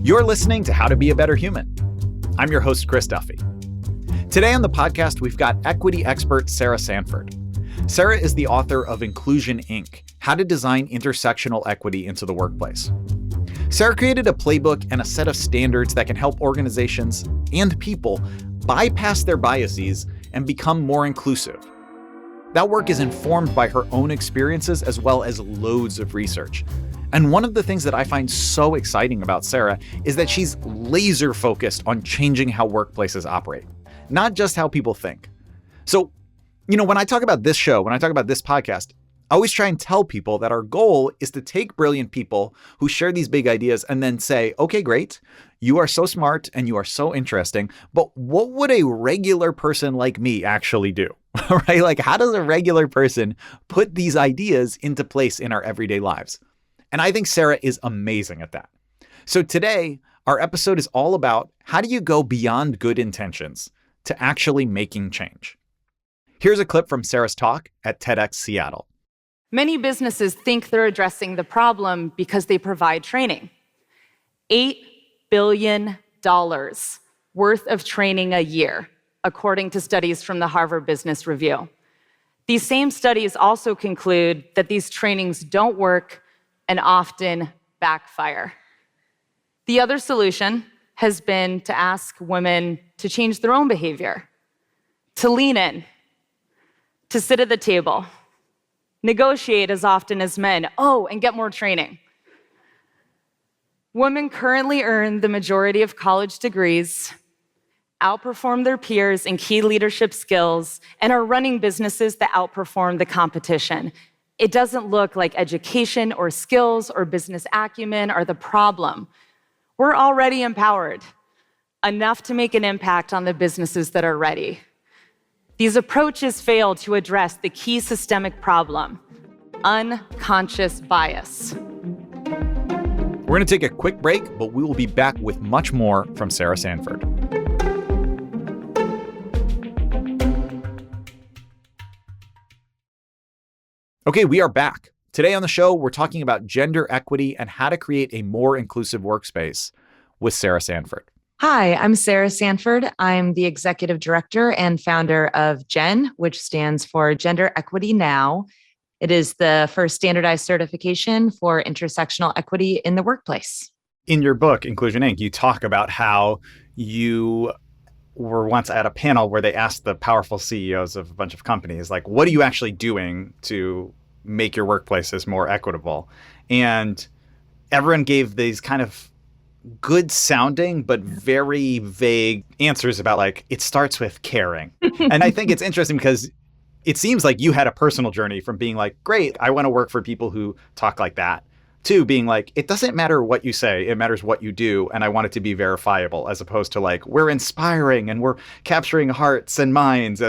You're listening to How to Be a Better Human. I'm your host, Chris Duffy. Today on the podcast, we've got equity expert Sara Sanford. Sara is the author of Inclusion, Inc., How to Design Intersectional Equity into the Workplace. Sara created a playbook and a set of standards that can help organizations and people bypass their biases and become more inclusive. That work is informed by her own experiences as well as loads of research. And one of the things that I find so exciting about Sara is that she's laser focused on changing how workplaces operate, not just how people think. So, when I talk about this show, when I talk about this podcast, I always try and tell people that our goal is to take brilliant people who share these big ideas and then say, okay, great, you are so smart and you are so interesting, but what would a regular person like me actually do? Right? Like, how does a regular person put these ideas into place in our everyday lives? And I think Sara is amazing at that. So today, our episode is all about how do you go beyond good intentions to actually making change. Here's a clip from Sara's talk at TEDx Seattle. Many businesses think they're addressing the problem because they provide training. $8 billion worth of training a year, according to studies from the Harvard Business Review. These same studies also conclude that these trainings don't work and often backfire. The other solution has been to ask women to change their own behavior, to lean in, to sit at the table, negotiate as often as men, and get more training. Women currently earn the majority of college degrees, outperform their peers in key leadership skills, and are running businesses that outperform the competition. It doesn't look like education or skills or business acumen are the problem. We're already empowered, enough to make an impact on the businesses that are ready. These approaches fail to address the key systemic problem, unconscious bias. We're going to take a quick break, but we will be back with much more from Sara Sanford. Okay, we are back. Today on the show, we're talking about gender equity and how to create a more inclusive workspace with Sara Sanford. Hi, I'm Sara Sanford. I'm the executive director and founder of GEN, which stands for Gender Equity Now. It is the first standardized certification for intersectional equity in the workplace. In your book, Inclusion, Inc., you talk about how you were once at a panel where they asked the powerful CEOs of a bunch of companies, like, what are you actually doing to make your workplaces more equitable? And everyone gave these kind of good sounding, but very vague answers about, like, it starts with caring. And I think it's interesting because it seems like you had a personal journey from being like, great, I want to work for people who talk like that, to being like, it doesn't matter what you say, it matters what you do, and I want it to be verifiable, as opposed to like, we're inspiring and we're capturing hearts and minds.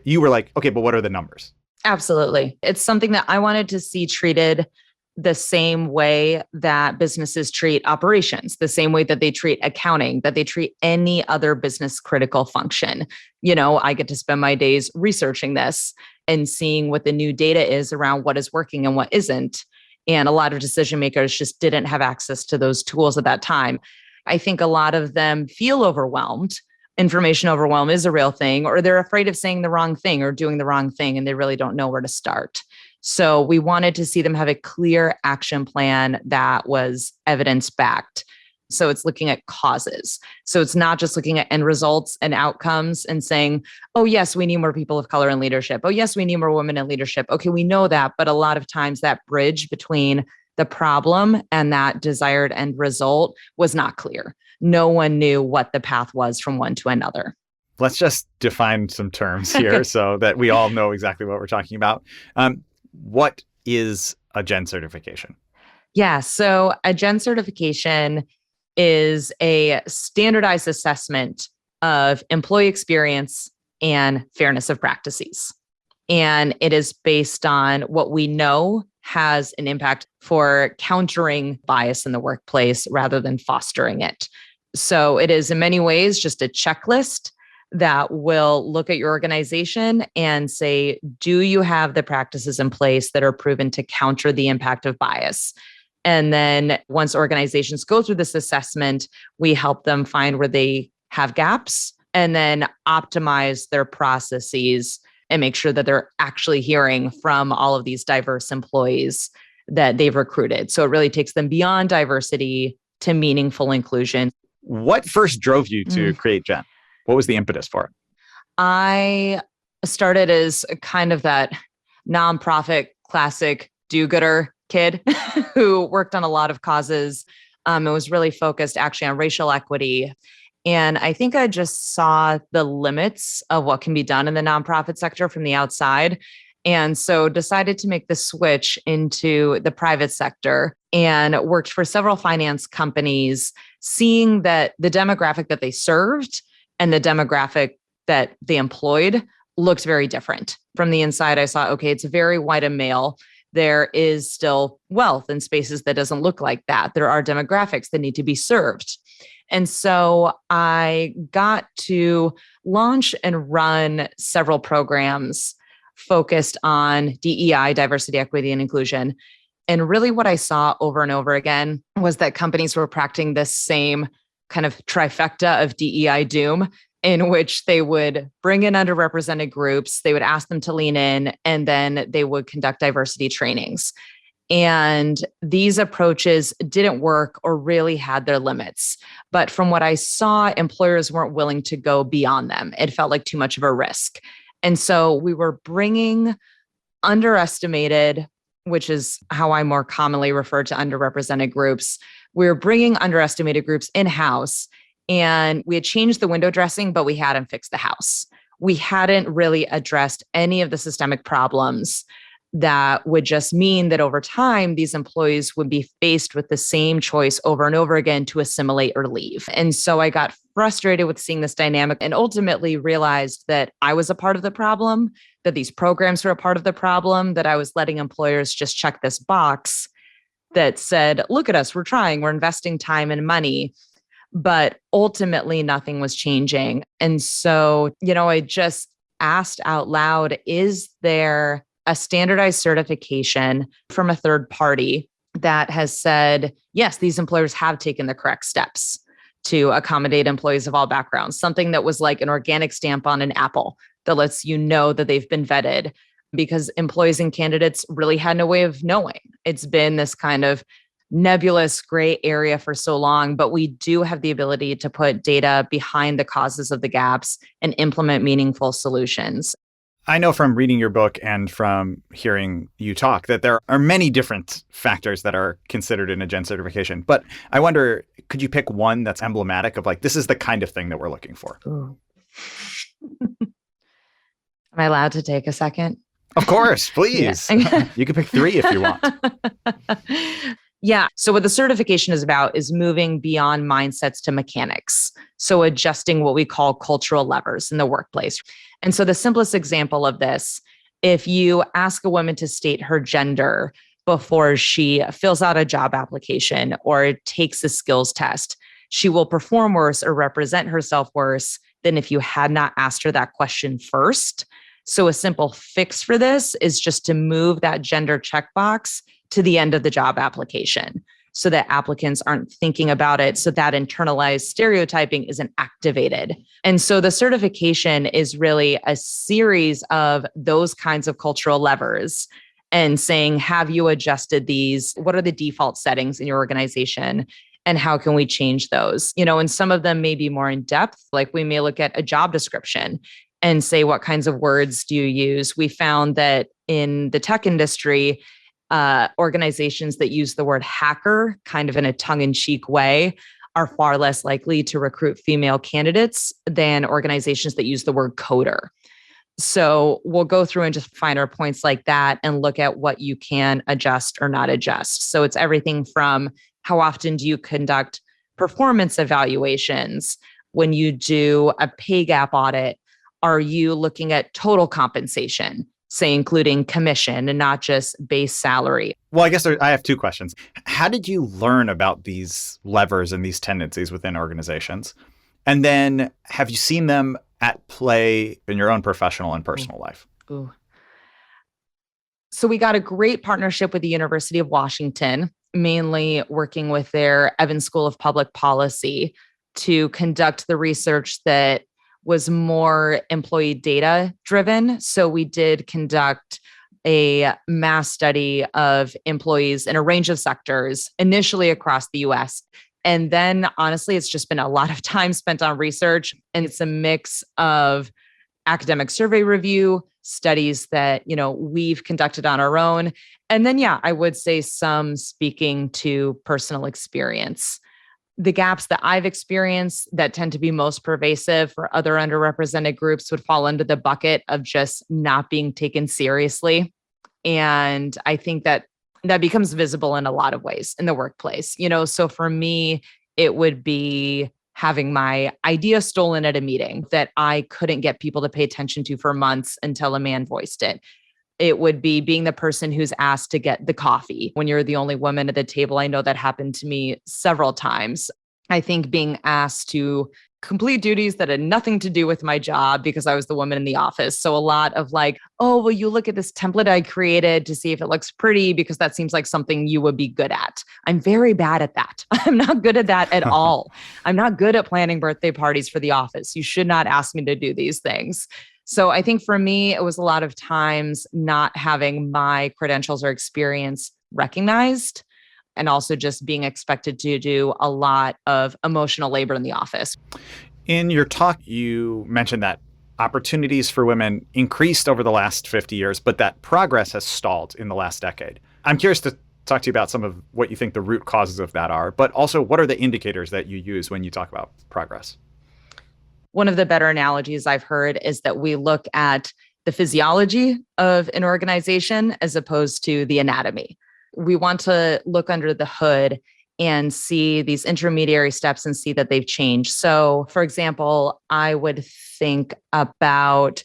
You were like, okay, but what are the numbers? Absolutely. It's something that I wanted to see treated the same way that businesses treat operations, the same way that they treat accounting, that they treat any other business critical function. I get to spend my days researching this and seeing what the new data is around what is working and what isn't. And a lot of decision makers just didn't have access to those tools at that time. I think a lot of them feel overwhelmed. Information overwhelm is a real thing, or they're afraid of saying the wrong thing or doing the wrong thing, and they really don't know where to start. So we wanted to see them have a clear action plan that was evidence-backed. So it's looking at causes. So it's not just looking at end results and outcomes and saying, oh, yes, we need more people of color in leadership. Oh, yes, we need more women in leadership. Okay, we know that. But a lot of times that bridge between the problem and that desired end result was not clear. No one knew what the path was from one to another. Let's just define some terms here so that we all know exactly what we're talking about. What is a GEN certification? Yeah, so a GEN certification is a standardized assessment of employee experience and fairness of practices. And it is based on what we know has an impact for countering bias in the workplace rather than fostering it. So it is in many ways just a checklist that will look at your organization and say, do you have the practices in place that are proven to counter the impact of bias? And then once organizations go through this assessment, we help them find where they have gaps and then optimize their processes and make sure that they're actually hearing from all of these diverse employees that they've recruited. So it really takes them beyond diversity to meaningful inclusion. What first drove you to create Gen? What was the impetus for it? I started as kind of that nonprofit classic do-gooder kid who worked on a lot of causes. It was really focused actually on racial equity. And I think I just saw the limits of what can be done in the nonprofit sector from the outside. And so decided to make the switch into the private sector and worked for several finance companies, seeing that the demographic that they served and the demographic that they employed looked very different. From the inside, I saw, okay, it's very white and male. There is still wealth in spaces that doesn't look like that. There are demographics that need to be served. And so I got to launch and run several programs focused on DEI, diversity, equity, and inclusion. And really what I saw over and over again was that companies were practicing this same kind of trifecta of DEI doom, in which they would bring in underrepresented groups, they would ask them to lean in, and then they would conduct diversity trainings. And these approaches didn't work or really had their limits. But from what I saw, employers weren't willing to go beyond them. It felt like too much of a risk. And so we were bringing underestimated, which is how I more commonly refer to underrepresented groups. We were bringing underestimated groups in-house, and we had changed the window dressing, but we hadn't fixed the house. We hadn't really addressed any of the systemic problems that would just mean that over time, these employees would be faced with the same choice over and over again to assimilate or leave. And so I got frustrated with seeing this dynamic and ultimately realized that I was a part of the problem, that these programs were a part of the problem, that I was letting employers just check this box that said, look at us, we're trying, we're investing time and money. But ultimately, nothing was changing. And so, I just asked out loud, is there a standardized certification from a third party that has said, yes, these employers have taken the correct steps to accommodate employees of all backgrounds, something that was like an organic stamp on an apple that lets you know that they've been vetted, because employees and candidates really had no way of knowing. It's been this kind of nebulous gray area for so long, but we do have the ability to put data behind the causes of the gaps and implement meaningful solutions. I know from reading your book and from hearing you talk that there are many different factors that are considered in a Gen certification. But I wonder, could you pick one that's emblematic of like, this is the kind of thing that we're looking for? Am I allowed to take a second? Of course, please. Yeah. You can pick 3 if you want. Yeah. So what the certification is about is moving beyond mindsets to mechanics. So adjusting what we call cultural levers in the workplace. And so the simplest example of this, if you ask a woman to state her gender before she fills out a job application or takes a skills test, she will perform worse or represent herself worse than if you had not asked her that question first. So a simple fix for this is just to move that gender checkbox to the end of the job application so that applicants aren't thinking about it, so that internalized stereotyping isn't activated. And so the certification is really a series of those kinds of cultural levers and saying, have you adjusted these? What are the default settings in your organization? And how can we change those? And some of them may be more in depth, like we may look at a job description and say, what kinds of words do you use? We found that in the tech industry, organizations that use the word hacker kind of in a tongue-in-cheek way are far less likely to recruit female candidates than organizations that use the word coder. So we'll go through and just find our points like that and look at what you can adjust or not adjust. So it's everything from how often do you conduct performance evaluations? When you do a pay gap audit, are you looking at total compensation? Say, including commission and not just base salary? Well, I guess I have 2 questions. How did you learn about these levers and these tendencies within organizations? And then have you seen them at play in your own professional and personal life? So we got a great partnership with the University of Washington mainly working with their Evans School of Public Policy to conduct the research that was more employee data driven. So we did conduct a mass study of employees in a range of sectors, initially across the US. And then honestly, it's just been a lot of time spent on research. And it's a mix of academic survey review, studies that, we've conducted on our own. And then, I would say some speaking to personal experience. The gaps that I've experienced that tend to be most pervasive for other underrepresented groups would fall into the bucket of just not being taken seriously. And I think that becomes visible in a lot of ways in the workplace. So for me, it would be having my idea stolen at a meeting that I couldn't get people to pay attention to for months until a man voiced it. It would be being the person who's asked to get the coffee when you're the only woman at the table. I know that happened to me several times. I think being asked to complete duties that had nothing to do with my job because I was the woman in the office. So a lot of like, oh, will you look at this template I created to see if it looks pretty because that seems like something you would be good at. I'm very bad at that. I'm not good at that at all. I'm not good at planning birthday parties for the office. You should not ask me to do these things. So I think for me, it was a lot of times not having my credentials or experience recognized, and also just being expected to do a lot of emotional labor in the office. In your talk, you mentioned that opportunities for women increased over the last 50 years, but that progress has stalled in the last decade. I'm curious to talk to you about some of what you think the root causes of that are, but also what are the indicators that you use when you talk about progress? One of the better analogies I've heard is that we look at the physiology of an organization as opposed to the anatomy. We want to look under the hood and see these intermediary steps and see that they've changed. So, for example, I would think about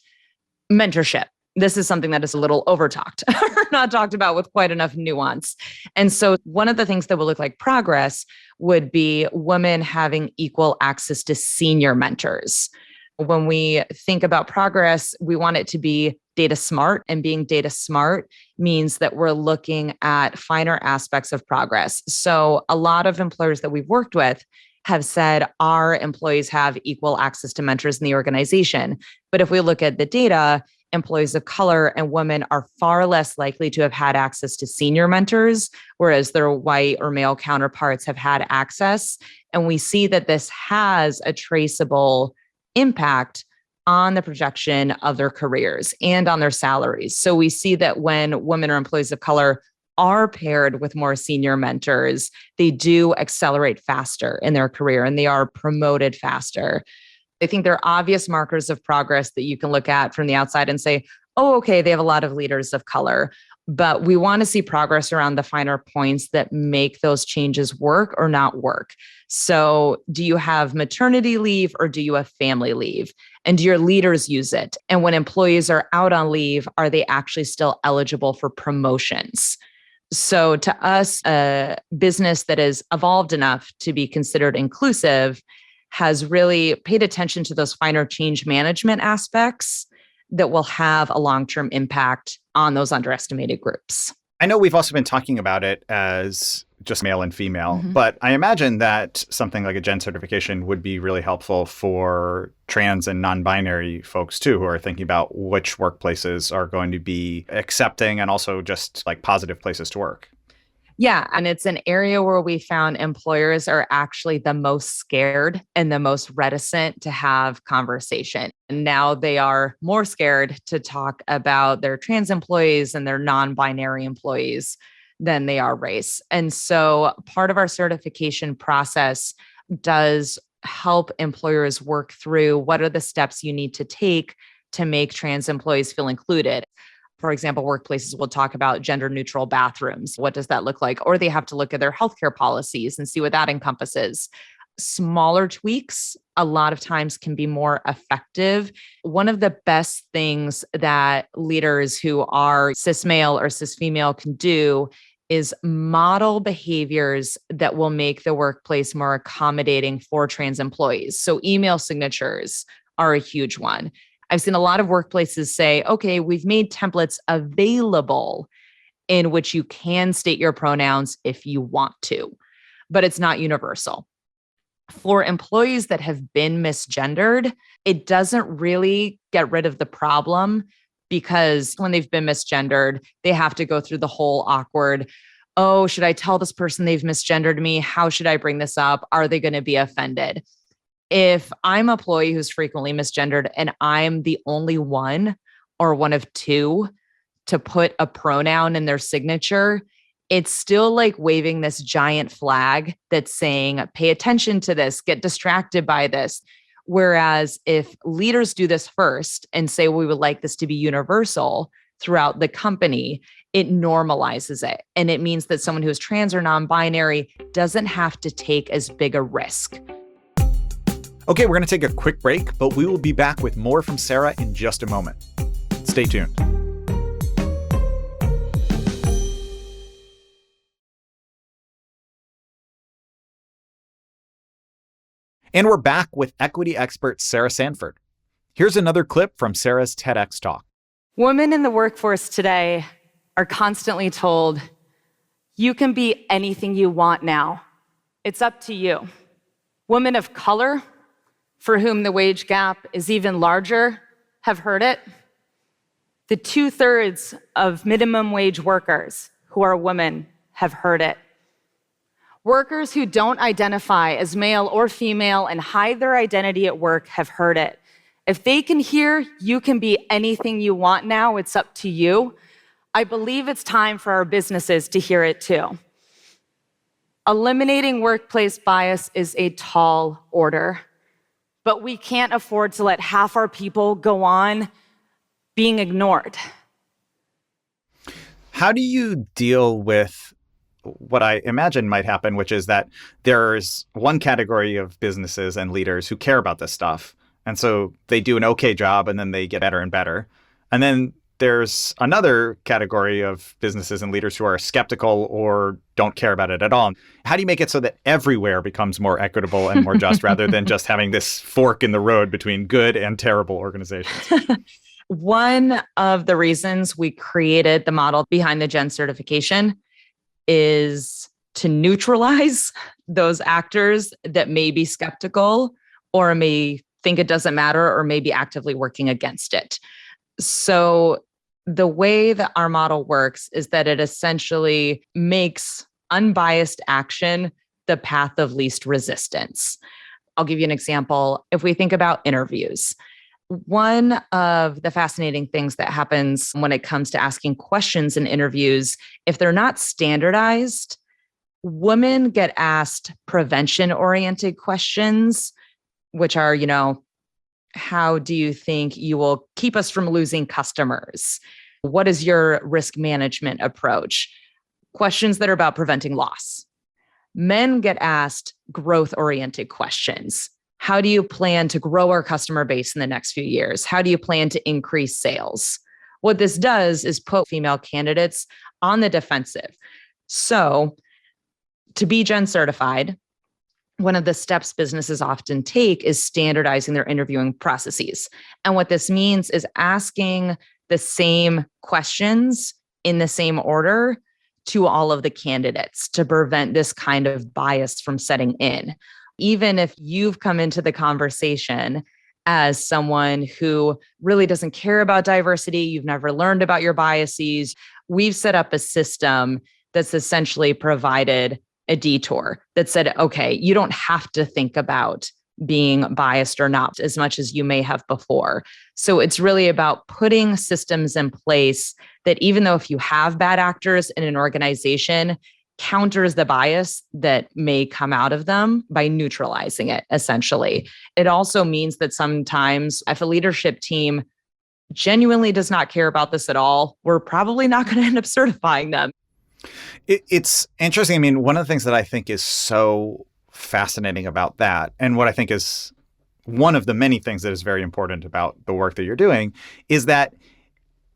mentorship. This is something that is a little overtalked or not talked about with quite enough nuance. And so one of the things that will look like progress would be women having equal access to senior mentors. When we think about progress, we want it to be data smart, and being data smart means that we're looking at finer aspects of progress. So a lot of employers that we've worked with have said our employees have equal access to mentors in the organization. But if we look at the data, employees of color and women are far less likely to have had access to senior mentors, whereas their white or male counterparts have had access. And we see that this has a traceable impact on the projection of their careers and on their salaries. So we see that when women or employees of color are paired with more senior mentors, they do accelerate faster in their career and they are promoted faster. I think there are obvious markers of progress that you can look at from the outside and say, oh, okay, they have a lot of leaders of color. But we want to see progress around the finer points that make those changes work or not work. So do you have maternity leave or do you have family leave? And do your leaders use it? And when employees are out on leave, are they actually still eligible for promotions? So to us, a business that is evolved enough to be considered inclusive has really paid attention to those finer change management aspects that will have a long-term impact on those underestimated groups. I know we've also been talking about it as just male and female, but I imagine that something like a gen certification would be really helpful for trans and non-binary folks too, who are thinking about which workplaces are going to be accepting and also just like positive places to work. Yeah. And it's an area where we found employers are actually the most scared and the most reticent to have conversation. And now they are more scared to talk about their trans employees and their non-binary employees than they are race. And so part of our certification process does help employers work through what are the steps you need to take to make trans employees feel included. For example, workplaces will talk about gender neutral bathrooms. What does that look like? Or they have to look at their healthcare policies and see what that encompasses. Smaller tweaks a lot of times can be more effective. One of the best things that leaders who are cis male or cis female can do is model behaviors that will make the workplace more accommodating for trans employees. So email signatures are a huge one. I've seen a lot of workplaces say, okay, we've made templates available. in which you can state your pronouns if you want to, but it's not universal. For employees that have been misgendered, it doesn't really get rid of the problem because when they've been misgendered, they have to go through the whole awkward, oh, should I tell this person they've misgendered me? How should I bring this up? Are they going to be offended? If I'm an employee who's frequently misgendered and I'm the only one or one of two to put a pronoun in their signature, it's still like waving this giant flag that's saying, pay attention to this, get distracted by this. Whereas if leaders do this first and say, we would like this to be universal throughout the company, it normalizes it. And it means that someone who is trans or non-binary doesn't have to take as big a risk. Okay, we're going to take a quick break, but we will be back with more from Sara in just a moment. Stay tuned. And we're back with equity expert Sara Sanford. Here's another clip from Sara's TEDx talk. Women in the workforce today are constantly told, you can be anything you want now. It's up to you. Women of color, for whom the wage gap is even larger, have heard it. The 2/3 of minimum wage workers who are women have heard it. Workers who don't identify as male or female and hide their identity at work have heard it. If they can hear, you can be anything you want now, it's up to you, I believe it's time for our businesses to hear it too. Eliminating workplace bias is a tall order, but we can't afford to let half our people go on being ignored. How do you deal with what I imagine might happen, which is that there's one category of businesses and leaders who care about this stuff. And so they do an okay job and then they get better and better. And then there's another category of businesses and leaders who are skeptical or don't care about it at all. How do you make it so that everywhere becomes more equitable and more just rather than just having this fork in the road between good and terrible organizations? One of the reasons we created the model behind the Gen certification is to neutralize those actors that may be skeptical or may think it doesn't matter or may be actively working against it. So the way that our model works is that it essentially makes unbiased action the path of least resistance. I'll give you an example. If we think about interviews, one of the fascinating things that happens when it comes to asking questions in interviews, if they're not standardized, women get asked prevention-oriented questions, which are, how do you think you will keep us from losing customers? What is your risk management approach? Questions that are about preventing loss. Men get asked growth-oriented questions. How do you plan to grow our customer base in the next few years? How do you plan to increase sales? What this does is put female candidates on the defensive. So to be Gen certified, one of the steps businesses often take is standardizing their interviewing processes. And what this means is asking the same questions in the same order to all of the candidates to prevent this kind of bias from setting in. Even if you've come into the conversation as someone who really doesn't care about diversity, you've never learned about your biases, we've set up a system that's essentially provided a detour that said, okay, you don't have to think about being biased or not as much as you may have before. So it's really about putting systems in place that even though if you have bad actors in an organization, counters the bias that may come out of them by neutralizing it, essentially. It also means that sometimes if a leadership team genuinely does not care about this at all, we're probably not going to end up certifying them. It's interesting. I mean, one of the things that I think is so fascinating about that, and what I think is one of the many things that is very important about the work that you're doing, is that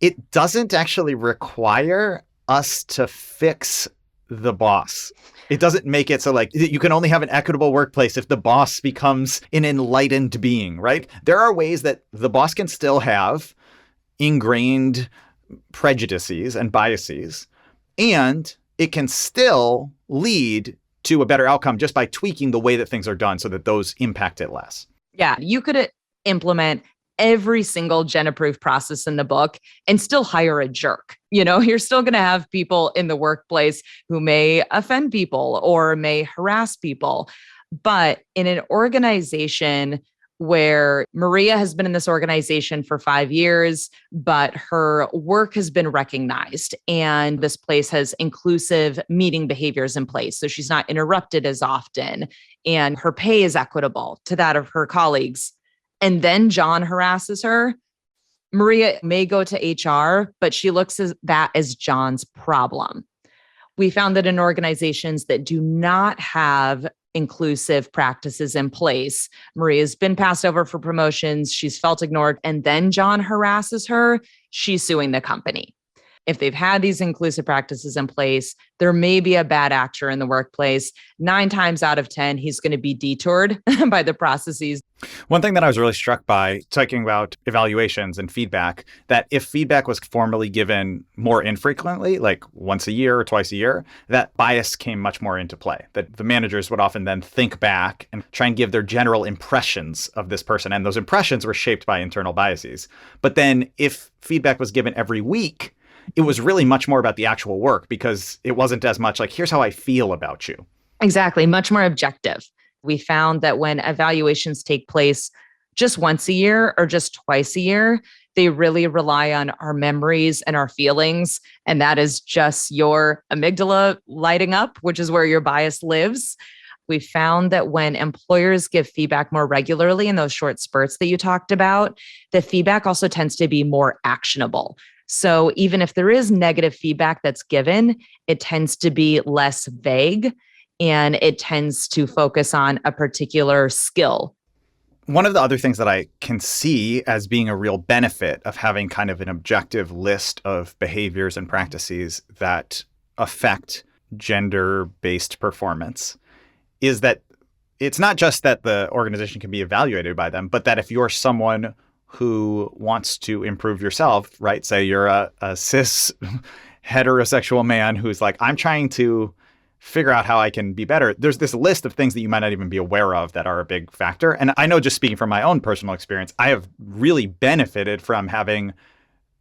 it doesn't actually require us to fix the boss. It doesn't make it so like you can only have an equitable workplace if the boss becomes an enlightened being, right? There are ways that the boss can still have ingrained prejudices and biases, And it can still lead to a better outcome just by tweaking the way that things are done so that those impact it less. Yeah, you could implement every single gen-approved process in the book and still hire a jerk. You're still going to have people in the workplace who may offend people or may harass people. But in an organization where Maria has been in this organization for 5 years, but her work has been recognized and this place has inclusive meeting behaviors in place. So she's not interrupted as often and her pay is equitable to that of her colleagues. And then John harasses her. Maria may go to HR, but she looks at that as John's problem. We found that in organizations that do not have inclusive practices in place, Maria's been passed over for promotions, she's felt ignored, and then John harasses her, she's suing the company. If they've had these inclusive practices in place, there may be a bad actor in the workplace. 9 times out of 10, he's going to be detoured by the processes. One thing that I was really struck by talking about evaluations and feedback, that if feedback was formally given more infrequently, like once a year or twice a year, that bias came much more into play. That the managers would often then think back and try and give their general impressions of this person. And those impressions were shaped by internal biases. But then if feedback was given every week, it was really much more about the actual work because it wasn't as much like, here's how I feel about you. Exactly. Much more objective. We found that when evaluations take place just once a year or just twice a year, they really rely on our memories and our feelings. And that is just your amygdala lighting up, which is where your bias lives. We found that when employers give feedback more regularly in those short spurts that you talked about, the feedback also tends to be more actionable. So even if there is negative feedback that's given, it tends to be less vague and it tends to focus on a particular skill. One of the other things that I can see as being a real benefit of having kind of an objective list of behaviors and practices that affect gender-based performance is that it's not just that the organization can be evaluated by them, but that if you're someone who wants to improve yourself, right? Say you're a cis heterosexual man who's like, I'm trying to figure out how I can be better. There's this list of things that you might not even be aware of that are a big factor. And I know, just speaking from my own personal experience, I have really benefited from having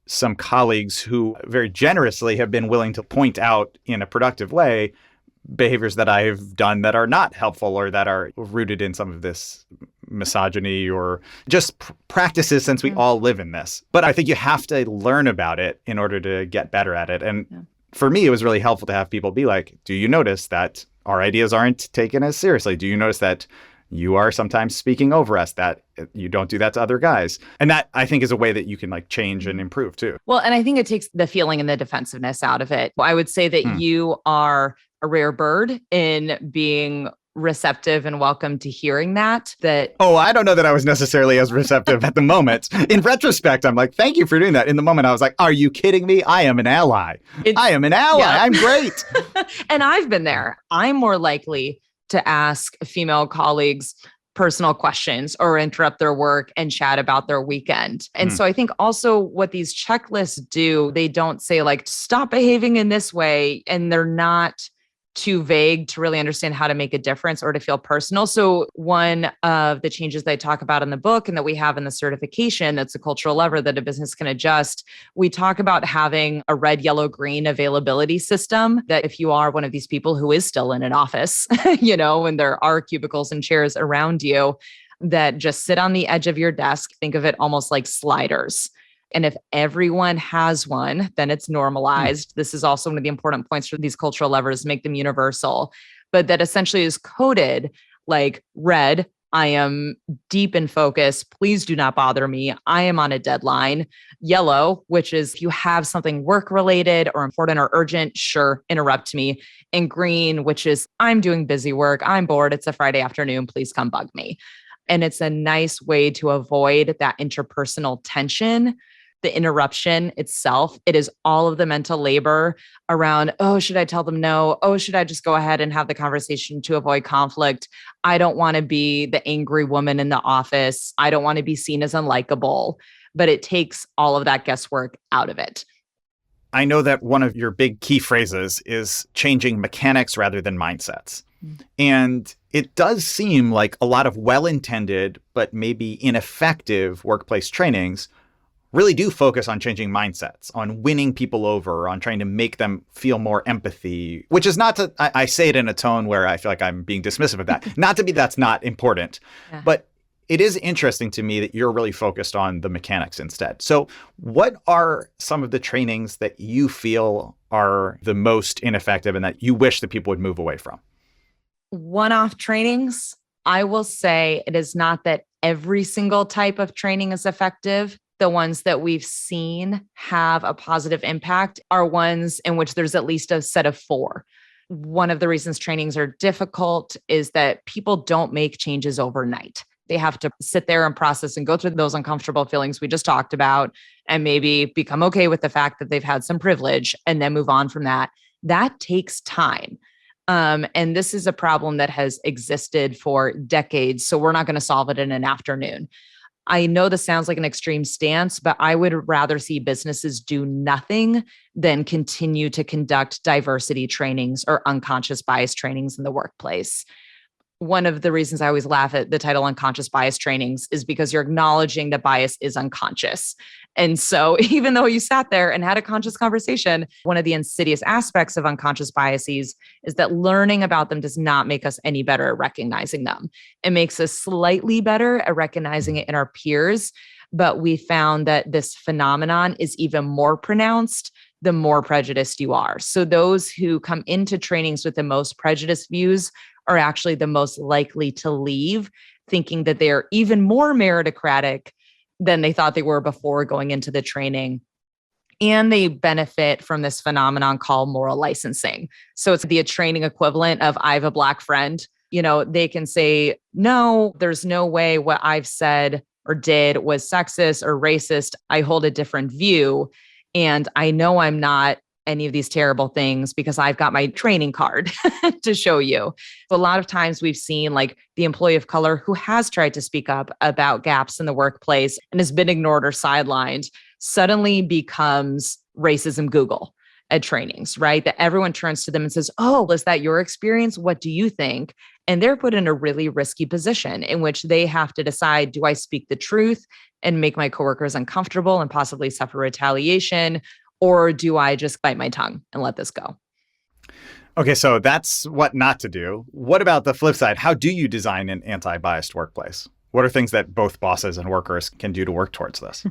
some colleagues who very generously have been willing to point out in a productive way behaviors that I've done that are not helpful or that are rooted in some of this misogyny or just practices, since we all live in this. But I think you have to learn about it in order to get better at it. And for me, it was really helpful to have people be like, do you notice that our ideas aren't taken as seriously? Do you notice that you are sometimes speaking over us, that you don't do that to other guys? And that, I think, is a way that you can like change and improve too. Well, and I think it takes the feeling and the defensiveness out of it. I would say that you are a rare bird in being receptive and welcome to hearing that. Oh, I don't know that I was necessarily as receptive at the moment. In retrospect, I'm like, thank you for doing that. In the moment, I was like, are you kidding me? I am an ally. I am an ally. Yeah. I'm great. And I've been there. I'm more likely to ask female colleagues personal questions or interrupt their work and chat about their weekend. And so I think also what these checklists do, they don't say like, stop behaving in this way. And they're not too vague to really understand how to make a difference or to feel personal. So one of the changes that I talk about in the book and that we have in the certification, that's a cultural lever that a business can adjust. We talk about having a red, yellow, green availability system that if you are one of these people who is still in an office, when there are cubicles and chairs around you that just sit on the edge of your desk, think of it almost like sliders. And if everyone has one, then it's normalized. This is also one of the important points for these cultural levers, make them universal, but that essentially is coded like red, I am deep in focus. Please do not bother me. I am on a deadline. Yellow, which is if you have something work related or important or urgent, sure, interrupt me. And green, which is I'm doing busy work. I'm bored. It's a Friday afternoon. Please come bug me. And it's a nice way to avoid that interpersonal tension. The interruption itself, it is all of the mental labor around, oh, should I tell them no? Oh, should I just go ahead and have the conversation to avoid conflict? I don't want to be the angry woman in the office. I don't want to be seen as unlikable, but it takes all of that guesswork out of it. I know that one of your big key phrases is changing mechanics rather than mindsets. And it does seem like a lot of well-intended, but maybe ineffective workplace trainings really do focus on changing mindsets, on winning people over, on trying to make them feel more empathy, which is not to, I say it in a tone where I feel like I'm being dismissive of that. Not to be that's not important, but it is interesting to me that you're really focused on the mechanics instead. So what are some of the trainings that you feel are the most ineffective and that you wish that people would move away from? One-off trainings, I will say it is not that every single type of training is effective. The ones that we've seen have a positive impact are ones in which there's at least a set of 4. One of the reasons trainings are difficult is that people don't make changes overnight. They have to sit there and process and go through those uncomfortable feelings we just talked about and maybe become okay with the fact that they've had some privilege and then move on from that. That takes time. And this is a problem that has existed for decades. So we're not going to solve it in an afternoon. I know this sounds like an extreme stance, but I would rather see businesses do nothing than continue to conduct diversity trainings or unconscious bias trainings in the workplace. One of the reasons I always laugh at the title unconscious bias trainings is because you're acknowledging that bias is unconscious. And so even though you sat there and had a conscious conversation, one of the insidious aspects of unconscious biases is that learning about them does not make us any better at recognizing them. It makes us slightly better at recognizing it in our peers. But we found that this phenomenon is even more pronounced the more prejudiced you are. So those who come into trainings with the most prejudiced views are actually the most likely to leave, thinking that they are even more meritocratic than they thought they were before going into the training. And they benefit from this phenomenon called moral licensing. So it's the training equivalent of I have a Black friend. They can say, no, there's no way what I've said or did was sexist or racist. I hold a different view. And I know I'm not any of these terrible things because I've got my training card to show you. A lot of times we've seen like the employee of color who has tried to speak up about gaps in the workplace and has been ignored or sidelined suddenly becomes racism Google at trainings, right? That everyone turns to them and says, oh, is that your experience? What do you think? And they're put in a really risky position in which they have to decide, do I speak the truth and make my coworkers uncomfortable and possibly suffer retaliation? Or do I just bite my tongue and let this go? Okay, so that's what not to do. What about the flip side? How do you design an anti-biased workplace? What are things that both bosses and workers can do to work towards this?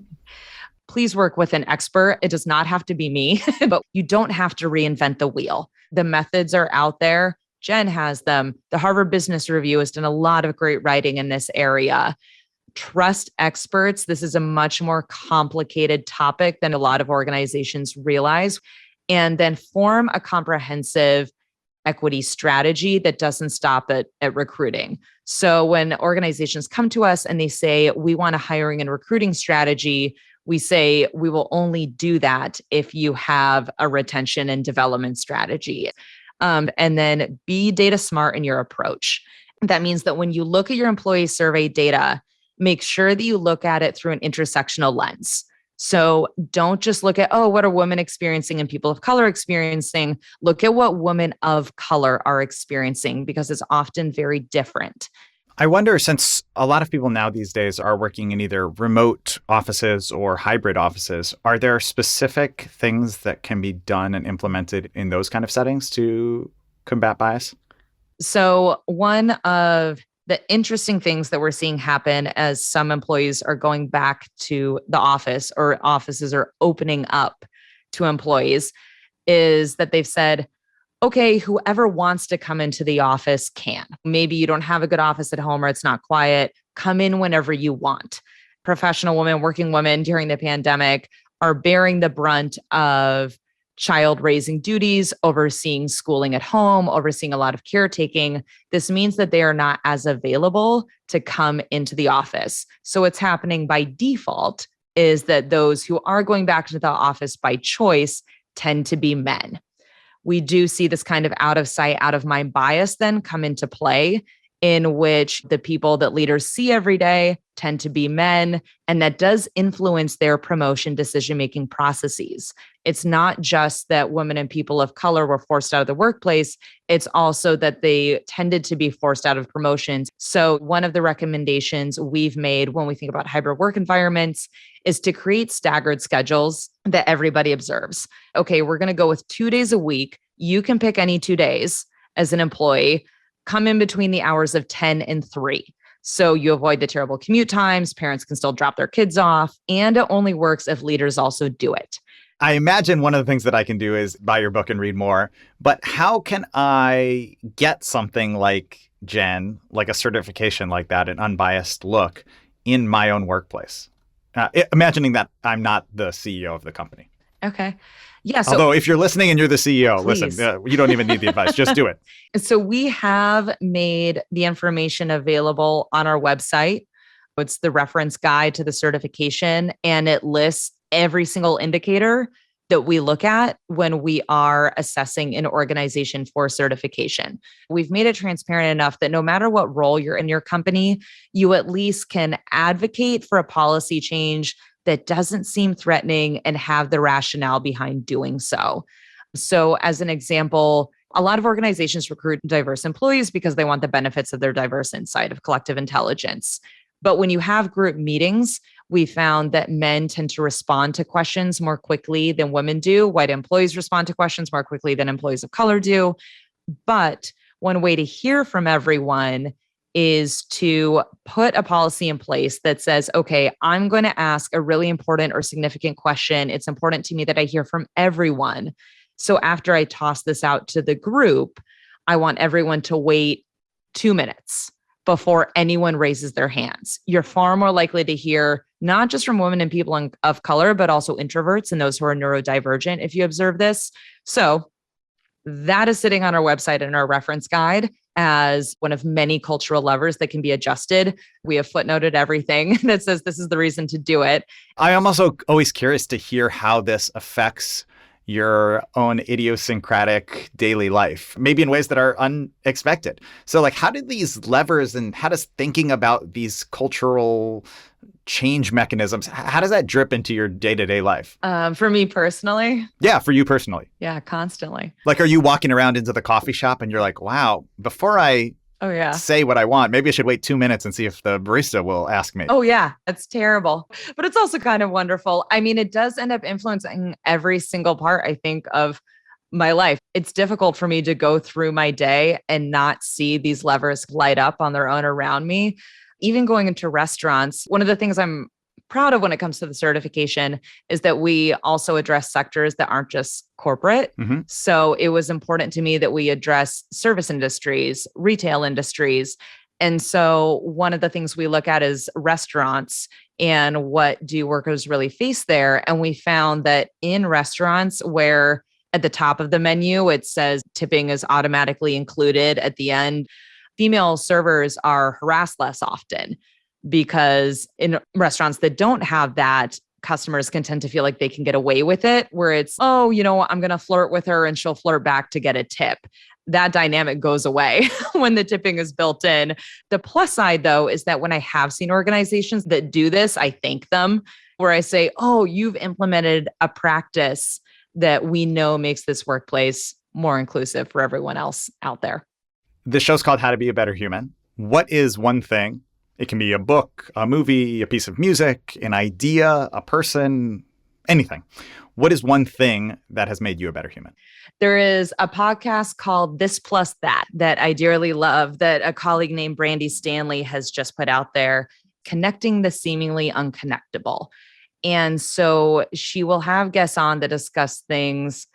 Please work with an expert. It does not have to be me, but you don't have to reinvent the wheel. The methods are out there. Jen has them. The Harvard Business Review has done a lot of great writing in this area. Trust experts. This is a much more complicated topic than a lot of organizations realize. And then form a comprehensive equity strategy that doesn't stop at recruiting. So when organizations come to us and they say, we want a hiring and recruiting strategy, we say, we will only do that if you have a retention and development strategy. And then be data smart in your approach. That means that when you look at your employee survey data, make sure that you look at it through an intersectional lens. So don't just look at, what are women experiencing and people of color experiencing? Look at what women of color are experiencing because it's often very different. I wonder, since a lot of people now these days are working in either remote offices or hybrid offices, are there specific things that can be done and implemented in those kind of settings to combat bias? So one of the interesting things that we're seeing happen as some employees are going back to the office or offices are opening up to employees is that they've said, okay, whoever wants to come into the office can. Maybe you don't have a good office at home or it's not quiet. Come in whenever you want. Professional women, working women during the pandemic are bearing the brunt of child raising duties, overseeing schooling at home, overseeing a lot of caretaking. This means that they are not as available to come into the office. So what's happening by default is that those who are going back to the office by choice tend to be men. We do see this kind of out of sight, out of mind bias then come into play in which the people that leaders see every day tend to be men, and that does influence their promotion decision-making processes. It's not just that women and people of color were forced out of the workplace, it's also that they tended to be forced out of promotions. So one of the recommendations we've made when we think about hybrid work environments is to create staggered schedules that everybody observes. Okay, we're going to go with 2 days a week. You can pick any 2 days as an employee, come in between the hours of 10 and 3. So you avoid the terrible commute times, parents can still drop their kids off, and it only works if leaders also do it. I imagine one of the things that I can do is buy your book and read more, but how can I get something like Jen, like a certification like that, an unbiased look in my own workplace? Imagining that I'm not the CEO of the company. Okay. Yeah. So, although if you're listening and you're the CEO, please. listen, you don't even need the advice. Just do it. So we have made the information available on our website. It's the reference guide to the certification, and it lists every single indicator that we look at when we are assessing an organization for certification. We've made it transparent enough that no matter what role you're in your company, you at least can advocate for a policy change that doesn't seem threatening and have the rationale behind doing so. So as an example, a lot of organizations recruit diverse employees because they want the benefits of their diverse insight of collective intelligence. But when you have group meetings, we found that men tend to respond to questions more quickly than women do. White employees respond to questions more quickly than employees of color do. But one way to hear from everyone is to put a policy in place that says, okay, I'm going to ask a really important or significant question. It's important to me that I hear from everyone. So after I toss this out to the group, I want everyone to wait 2 minutes before anyone raises their hands. You're far more likely to hear not just from women and people of color, but also introverts and those who are neurodivergent if you observe this. So that is sitting on our website in our reference guide as one of many cultural levers that can be adjusted. We have footnoted everything that says this is the reason to do it. I am also always curious to hear how this affects your own idiosyncratic daily life, maybe in ways that are unexpected. So like, how do these levers and how does thinking about these cultural change mechanisms, how does that drip into your day-to-day life? For me personally? Yeah, for you personally. Yeah, constantly. Like, are you walking around into the coffee shop and you're like, wow, before I say what I want, maybe I should wait 2 minutes and see if the barista will ask me. Oh, yeah, that's terrible. But it's also kind of wonderful. I mean, it does end up influencing every single part, I think, of my life. It's difficult for me to go through my day and not see these levers light up on their own around me. Even going into restaurants, one of the things I'm proud of when it comes to the certification is that we also address sectors that aren't just corporate. Mm-hmm. So it was important to me that we address service industries, retail industries. And so one of the things we look at is restaurants and what do workers really face there. And we found that in restaurants where at the top of the menu, it says tipping is automatically included at the end, female servers are harassed less often because in restaurants that don't have that, customers can tend to feel like they can get away with it, where it's, oh, you know, I'm going to flirt with her and she'll flirt back to get a tip. That dynamic goes away when the tipping is built in. The plus side, though, is that when I have seen organizations that do this, I thank them, where I say, oh, you've implemented a practice that we know makes this workplace more inclusive for everyone else out there. The show's called How to Be a Better Human. What is one thing? It can be a book, a movie, a piece of music, an idea, a person, anything. What is one thing that has made you a better human? There is a podcast called This Plus that I dearly love, that a colleague named Brandy Stanley has just put out there, connecting the seemingly unconnectable. And so she will have guests on that discuss things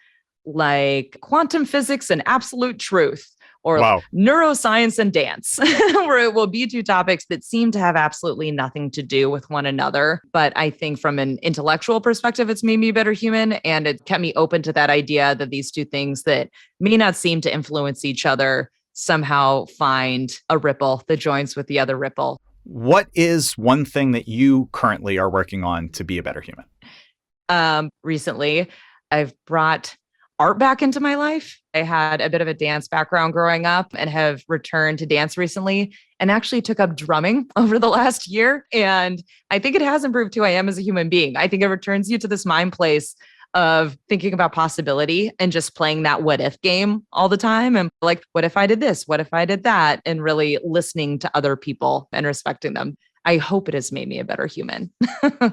like quantum physics and absolute truth, or neuroscience and dance, where it will be two topics that seem to have absolutely nothing to do with one another. But I think from an intellectual perspective, it's made me a better human. And it kept me open to that idea that these two things that may not seem to influence each other somehow find a ripple that joins with the other ripple. What is one thing that you currently are working on to be a better human? Recently, I've brought art back into my life. I had a bit of a dance background growing up and have returned to dance recently and actually took up drumming over the last year. And I think it has improved who I am as a human being. I think it returns you to this mind place of thinking about possibility and just playing that what if game all the time. And like, what if I did this? What if I did that? And really listening to other people and respecting them. I hope it has made me a better human.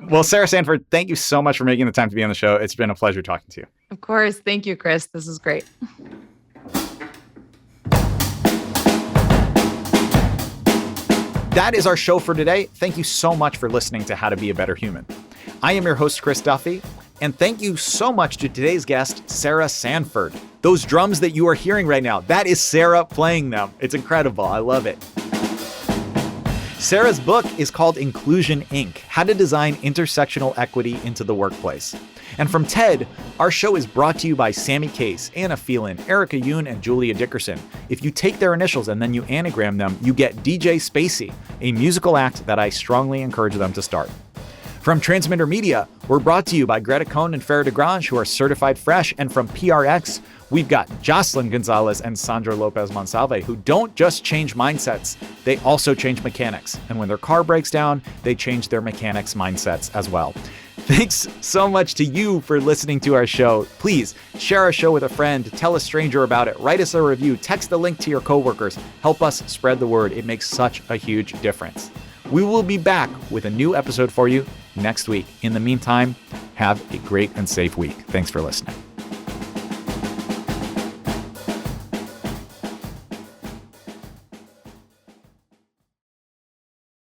Well, Sara Sanford, thank you so much for making the time to be on the show. It's been a pleasure talking to you. Of course. Thank you, Chris. This is great. That is our show for today. Thank you so much for listening to How to Be a Better Human. I am your host, Chris Duffy, and thank you so much to today's guest, Sara Sanford. Those drums that you are hearing right now, that is Sara playing them. It's incredible. I love it. Sara's book is called Inclusion Inc. How to Design Intersectional Equity into the Workplace. And from TED, our show is brought to you by Sammy Case, Anna Phelan, Erica Yoon, and Julia Dickerson. If you take their initials and then you anagram them, you get DJ Spacey, a musical act that I strongly encourage them to start. From Transmitter Media, we're brought to you by Greta Cohn and Farah DeGrange, who are certified fresh. And from PRX, we've got Jocelyn Gonzalez and Sandra Lopez Monsalve, who don't just change mindsets, they also change mechanics. And when their car breaks down, they change their mechanics mindsets as well. Thanks so much to you for listening to our show. Please share our show with a friend, tell a stranger about it, write us a review, text the link to your coworkers, help us spread the word. It makes such a huge difference. We will be back with a new episode for you next week. In the meantime, have a great and safe week. Thanks for listening.